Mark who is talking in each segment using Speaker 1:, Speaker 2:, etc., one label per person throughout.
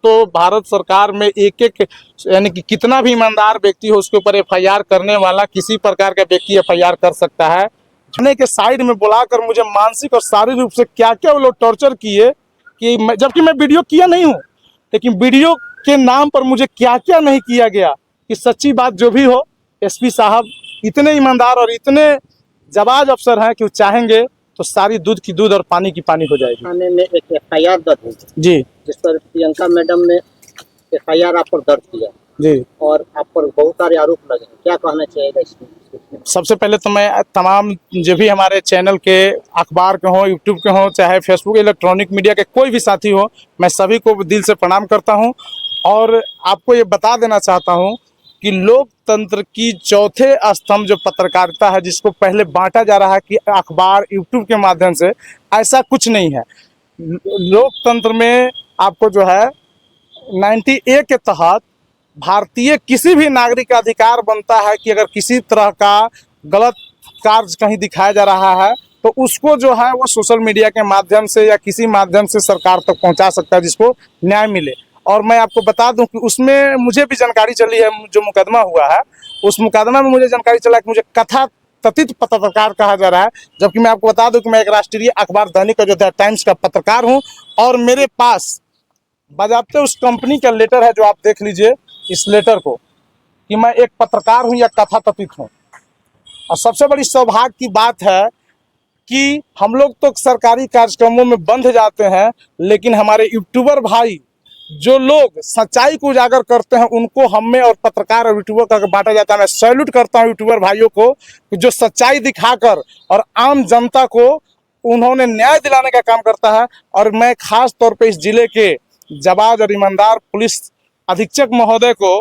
Speaker 1: तो भारत सरकार में एक एक यानी कि कितना भी ईमानदार व्यक्ति हो उसके ऊपर एफआईआर करने वाला किसी प्रकार का व्यक्ति एफआईआर कर सकता है। थाने के साइड में बुलाकर मुझे मानसिक और शारीरिक रूप से क्या क्या वो लोग टॉर्चर किए कि जबकि मैं वीडियो किया नहीं हूँ, लेकिन वीडियो के नाम पर मुझे क्या क्या नहीं किया गया। कि सच्ची बात जो भी हो, एसपी साहब इतने ईमानदार और इतने जाबाज अफसर हैं कि वो चाहेंगे तो सारी दूध की दूध और पानी की पानी हो जाएगी।
Speaker 2: थाने में एक एफआईआर दर्ज हुई
Speaker 1: जी
Speaker 2: जिस पर प्रियंका मैडम ने एफआईआर आप पर दर्ज किया
Speaker 1: जी।
Speaker 2: और आप पर बहुत सारे आरोप लगे, क्या कहना चाहिएगा इसमें?
Speaker 1: सबसे पहले तो मैं तमाम जो भी हमारे चैनल के अखबार के हों, यूट्यूब के हों, चाहे फेसबुक इलेक्ट्रॉनिक मीडिया के कोई भी साथी हो, मैं सभी को दिल से प्रणाम करता हूं। और आपको ये बता देना चाहता हूं कि लोकतंत्र की चौथे स्तंभ जो पत्रकारिता है, जिसको पहले बांटा जा रहा है कि अखबार यूट्यूब के माध्यम से, ऐसा कुछ नहीं है। लोकतंत्र में आपको जो है 90A के तहत भारतीय किसी भी नागरिक का अधिकार बनता है कि अगर किसी तरह का गलत कार्य कहीं दिखाया जा रहा है तो उसको जो है वो सोशल मीडिया के माध्यम से या किसी माध्यम से सरकार तक पहुंचा सकता है, जिसको न्याय मिले। और मैं आपको बता दूं कि उसमें मुझे भी जानकारी चली है, जो मुकदमा हुआ है उस मुकदमा में मुझे जानकारी चला कि मुझे कथा कथित पत्रकार कहा जा रहा है, जबकि मैं आपको बता दूं कि मैं एक राष्ट्रीय अखबार दैनिक अयोध्या टाइम्स का पत्रकार हूँ। और मेरे पास बाज़ाब्ते उस कंपनी का लेटर है, जो आप देख लीजिए इस लेटर को, कि मैं एक पत्रकार हूं या कथाकथित हूं। और सबसे बड़ी सौभाग्य की बात है कि हम लोग तो सरकारी कार्यक्रमों में बंध जाते हैं, लेकिन हमारे यूट्यूबर भाई जो लोग सच्चाई को उजागर करते हैं उनको हम में और पत्रकार और यूट्यूबर का बांटा जाता है। मैं सैल्यूट करता हूं यूट्यूबर भाइयों को जो सच्चाई दिखाकर और आम जनता को उन्होंने न्याय दिलाने का काम करता है। और मैं खास तौर पे इस जिले के जाबाज और ईमानदार पुलिस अधीक्षक महोदय को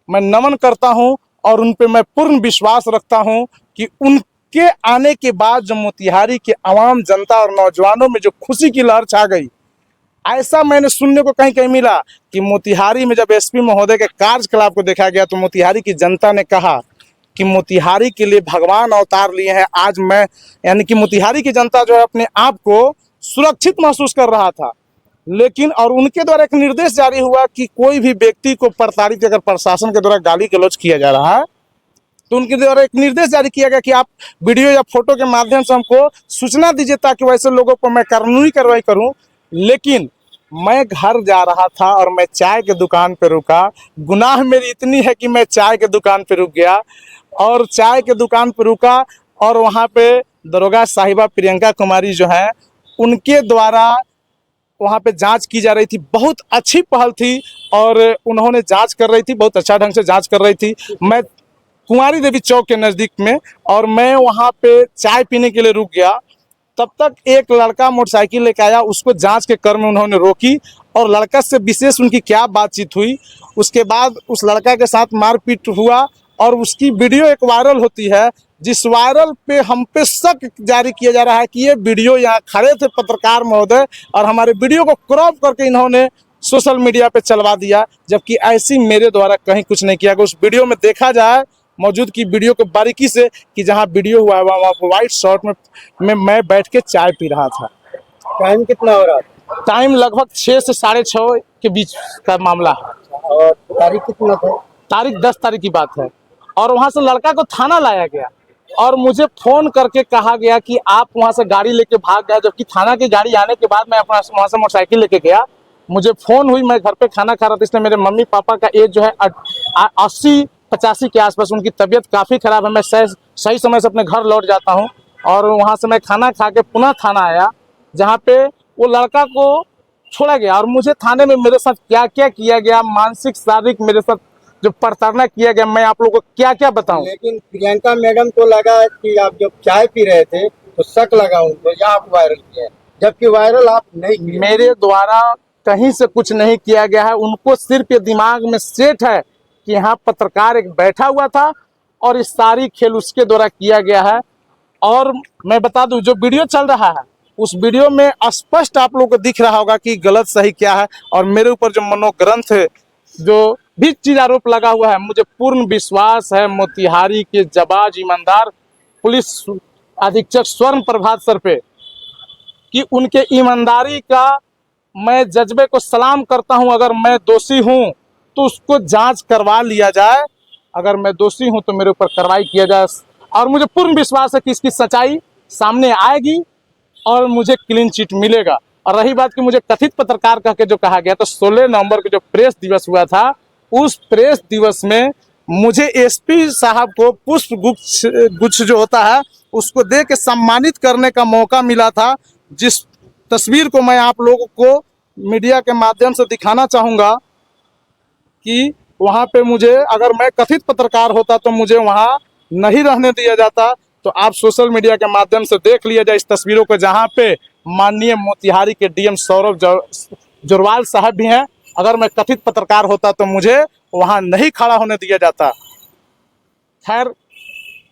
Speaker 1: मैं नमन करता हूं और उन पे मैं पूर्ण विश्वास रखता हूं कि उनके आने के बाद जो मोतिहारी के आवाम जनता और नौजवानों में जो खुशी की लहर छा गई, ऐसा मैंने सुनने को कहीं कहीं मिला कि मोतिहारी में जब एसपी महोदय के कार्यकलाप को देखा गया तो मोतिहारी की जनता ने कहा कि मोतिहारी के लिए भगवान अवतार लिए हैं। आज मैं यानी कि मोतिहारी की जनता जो है अपने आप को सुरक्षित महसूस कर रहा था। लेकिन और उनके द्वारा एक निर्देश जारी हुआ कि कोई भी व्यक्ति को प्रताड़ित अगर प्रशासन के द्वारा गाली गलौज किया जा रहा है तो उनके द्वारा एक निर्देश जारी किया गया कि आप वीडियो या फोटो के माध्यम से हमको सूचना दीजिए ताकि वैसे लोगों पर मैं कानूनी कार्रवाई करूं। लेकिन मैं घर जा रहा था और मैं चाय के दुकान पर रुका। गुनाह मेरी इतनी है कि मैं चाय के दुकान पर रुक गया और चाय के दुकान पर रुका और वहाँ पे दरोगा साहिबा प्रियंका कुमारी जो है उनके द्वारा वहाँ पे जांच की जा रही थी। बहुत अच्छी पहल थी और उन्होंने जांच कर रही थी, बहुत अच्छा ढंग से जांच कर रही थी। मैं कुंवारी देवी चौक के नज़दीक में और मैं वहाँ पे चाय पीने के लिए रुक गया। तब तक एक लड़का मोटरसाइकिल लेके आया, उसको जांच के क्रम में उन्होंने रोकी और लड़का से विशेष उनकी क्या बातचीत हुई, उसके बाद उस लड़का के साथ मारपीट हुआ और उसकी वीडियो एक वायरल होती है, जिस वायरल पे हम पे शक जारी किया जा रहा है कि ये वीडियो यहाँ खड़े थे पत्रकार महोदय और हमारे वीडियो को क्रॉप करके इन्होंने सोशल मीडिया पे चलवा दिया, जबकि ऐसी मेरे द्वारा कहीं कुछ नहीं किया गया। उस वीडियो में देखा जाए मौजूद की वीडियो को बारीकी से कि जहाँ वीडियो हुआ है वहाँ वाइट शर्ट में मैं बैठ के चाय पी रहा था।
Speaker 2: टाइम कितना हो रहा था?
Speaker 1: टाइम लगभग 6 से 6:30 के बीच का मामला है।
Speaker 2: और तारीख कितना था?
Speaker 1: तारीख 10 तारीख की बात है। और वहाँ से लड़का को थाना लाया गया और मुझे फ़ोन करके कहा गया कि आप वहाँ से गाड़ी लेके भाग गए, जबकि थाना की गाड़ी आने के बाद मैं अपना वहाँ से मोटरसाइकिल लेके गया। मुझे फ़ोन हुई, मैं घर पे खाना खा रहा था, इसलिए मेरे मम्मी पापा का एज जो है 80-85 के आसपास, उनकी तबीयत काफ़ी ख़राब है। मैं सही समय से अपने घर लौट जाता हूँ और वहाँ से मैं खाना खा के पुनः थाना आया, जहाँ पे वो लड़का को छोड़ा गया। और मुझे थाने में मेरे साथ क्या क्या किया गया, मानसिक शारीरिक मेरे साथ जो प्रताड़ना किया गया, मैं आप लोगों को क्या क्या बताऊं।
Speaker 2: लेकिन प्रियंका मैडम को लगा कि आप जब चाय पी रहे थे तो शक लगा उनको, या आप वायरल किया, जबकि वायरल आप नहीं किए।
Speaker 1: मेरे द्वारा कहीं से कुछ नहीं किया गया है। उनको सिर्फ ये दिमाग में सेट है कि यहाँ पत्रकार एक बैठा हुआ था और इस सारी खेल उसके द्वारा किया गया है। और मैं बता दूं, जो वीडियो चल रहा है उस वीडियो में स्पष्ट आप लोगों को दिख रहा होगा कि गलत सही क्या है। और मेरे ऊपर जो मनोग्रंथ है, जो भी चीज आरोप लगा हुआ है, मुझे पूर्ण विश्वास है मोतिहारी के जाबाज ईमानदार पुलिस अधीक्षक स्वर्ण प्रभात सर पे कि उनके ईमानदारी का मैं जज्बे को सलाम करता हूं, अगर मैं दोषी हूं तो उसको जांच करवा लिया जाए, अगर मैं दोषी हूं तो मेरे ऊपर कार्रवाई किया जाए। और मुझे पूर्ण विश्वास है कि इसकी सच्चाई सामने आएगी और मुझे क्लीन चिट मिलेगा। और रही बात कि मुझे कथित पत्रकार कह के जो कहा गया, तो 16 नवंबर को जो प्रेस दिवस हुआ था, उस प्रेस दिवस में मुझे एसपी साहब को पुष्प गुच्छ जो होता है उसको दे के सम्मानित करने का मौका मिला था, जिस तस्वीर को मैं आप लोगों को मीडिया के माध्यम से दिखाना चाहूँगा कि वहाँ पे मुझे, अगर मैं कथित पत्रकार होता तो मुझे वहाँ नहीं रहने दिया जाता। तो आप सोशल मीडिया के माध्यम से देख लिया जाए इस तस्वीरों को, जहाँ पे माननीय मोतिहारी के डीएम सौरभ जोरवाल साहब भी हैं। अगर मैं कथित पत्रकार होता तो मुझे वहाँ नहीं खड़ा होने दिया जाता। खैर,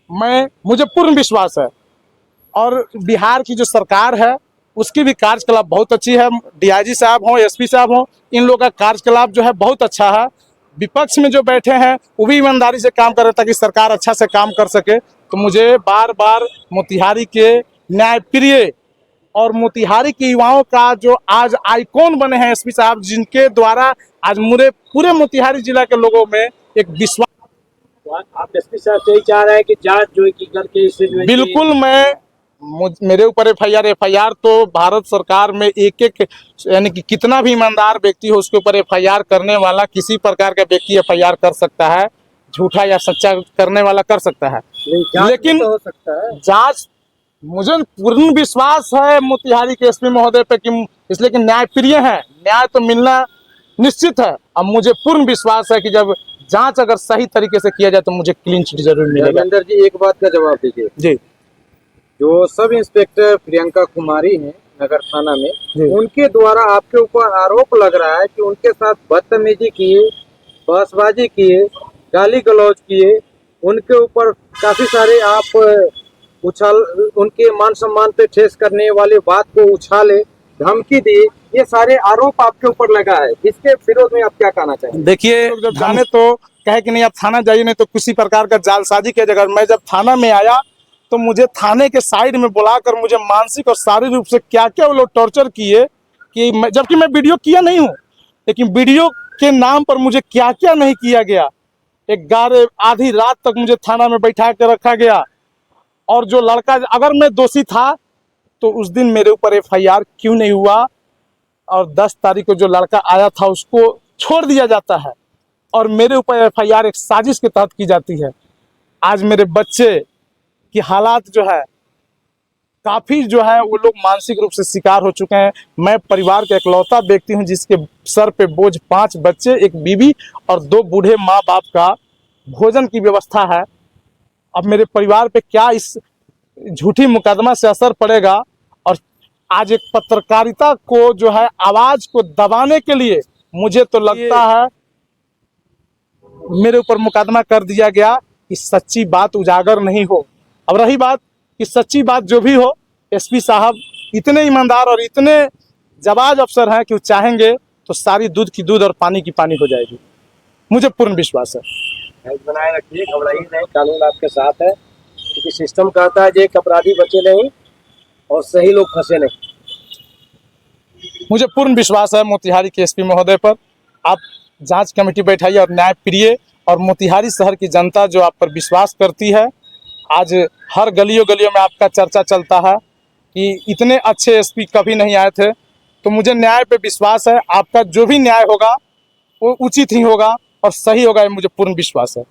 Speaker 1: मुझे पूर्ण विश्वास है और बिहार की जो सरकार है उसकी भी कार्यकलाप बहुत अच्छी है। डीआईजी साहब हों, एसपी साहब हों, इन लोगों का कार्यकलाप जो है बहुत अच्छा है। विपक्ष में जो बैठे हैं वो भी ईमानदारी से काम कर रहे हैं ताकि सरकार अच्छा से काम कर सके। तो मुझे बार बार मोतिहारी के न्यायप्रिय और मोतिहारी के युवाओं का जो आज आइकॉन बने हैं एसपी साहब, जिनके द्वारा आज पूरे मोतिहारी जिला के लोगों में एक विश्वास।
Speaker 3: आप एसपी साहब से ही चाह रहे हैं कि जांच जो है की करके इससे जो है
Speaker 1: बिल्कुल, मेरे ऊपर एफआईआर तो भारत सरकार में एक यानी कि कितना भी ईमानदार व्यक्ति हो उसके ऊपर एफआईआर करने वाला किसी प्रकार का व्यक्ति एफआईआर कर सकता है, झूठा या सच्चा करने वाला कर सकता है। लेकिन
Speaker 2: तो हो सकता है
Speaker 1: जांच, मुझे पूर्ण विश्वास है मोतिहारी के एसपी महोदय पे कि इसलिए कि न्यायप्रिय है, न्याय तो मिलना निश्चित है। अब मुझे पूर्ण विश्वास है कि जब जांच अगर सही तरीके से किया जाए तो मुझे क्लीन चिट जरूर मिलेगा।
Speaker 3: धर्मेंद्र जी, एक बात का जवाब दीजिए।
Speaker 1: जी,
Speaker 3: जो सब इंस्पेक्टर प्रियंका कुमारी हैं नगर थाना में,
Speaker 1: जी।
Speaker 3: उनके द्वारा आपके ऊपर आरोप लग रहा है कि उनके साथ बदतमीजी किए, बहसबाजी किए, गाली गलौज किए, उनके ऊपर काफी सारे आप उनके मान सम्मान पे ठेस करने वाली बात को उछाले, धमकी दी, ये सारे आरोप आपके ऊपर लगा है। इसके विरोध में आप क्या कहना चाहेंगे?
Speaker 1: देखिए, जब थाने तो कहे कि नहीं आप थाना जाइए, नहीं तो किसी प्रकार का जालसाजी किया जाएगा। मैं जब थाना में आया तो मुझे थाने के साइड में बुलाकर मुझे मानसिक और शारीरिक रूप से क्या क्या वो लोग टॉर्चर किए कि जबकि मैं वीडियो किया नहीं हूँ, लेकिन वीडियो के नाम पर मुझे क्या क्या नहीं किया गया। 11 आधी रात तक मुझे थाना में बैठा के रखा गया। और जो लड़का, अगर मैं दोषी था तो उस दिन मेरे ऊपर एफआईआर क्यों नहीं हुआ, और 10 तारीख को जो लड़का आया था उसको छोड़ दिया जाता है और मेरे ऊपर एफआईआर एक साजिश के तहत की जाती है। आज मेरे बच्चे की हालात जो है काफ़ी जो है वो लोग मानसिक रूप से शिकार हो चुके हैं। मैं परिवार का इकलौता व्यक्ति हूं जिसके सर पे बोझ 5 बच्चे, एक बीवी और 2 बूढ़े माँ बाप का भोजन की व्यवस्था है। अब मेरे परिवार पे क्या इस झूठी मुकदमा से असर पड़ेगा। और आज एक पत्रकारिता को जो है आवाज को दबाने के लिए मुझे तो लगता है मेरे ऊपर मुकदमा कर दिया गया कि सच्ची बात उजागर नहीं हो। अब रही बात कि सच्ची बात जो भी हो, एसपी साहब इतने ईमानदार और इतने जाबाज अफसर हैं कि वो चाहेंगे तो सारी दूध की दूध और पानी की पानी हो जाएगी। मुझे पूर्ण विश्वास है।
Speaker 3: बनाए रखिए, घबराइए नहीं, कानून आपके साथ है, क्योंकि सिस्टम कहता है कि एक अपराधी बचे नहीं और सही लोग फंसे नहीं।
Speaker 1: मुझे पूर्ण विश्वास है मोतिहारी के एसपी महोदय पर। आप जांच कमेटी बैठाइए और न्यायप्रिय और मोतिहारी शहर की जनता जो आप पर विश्वास करती है, आज हर गलियों में आपका चर्चा चलता है कि इतने अच्छे एसपी कभी नहीं आए थे। तो मुझे न्याय पे विश्वास है, आपका जो भी न्याय होगा वो उचित ही होगा और सही होगा, ये मुझे पूर्ण विश्वास है।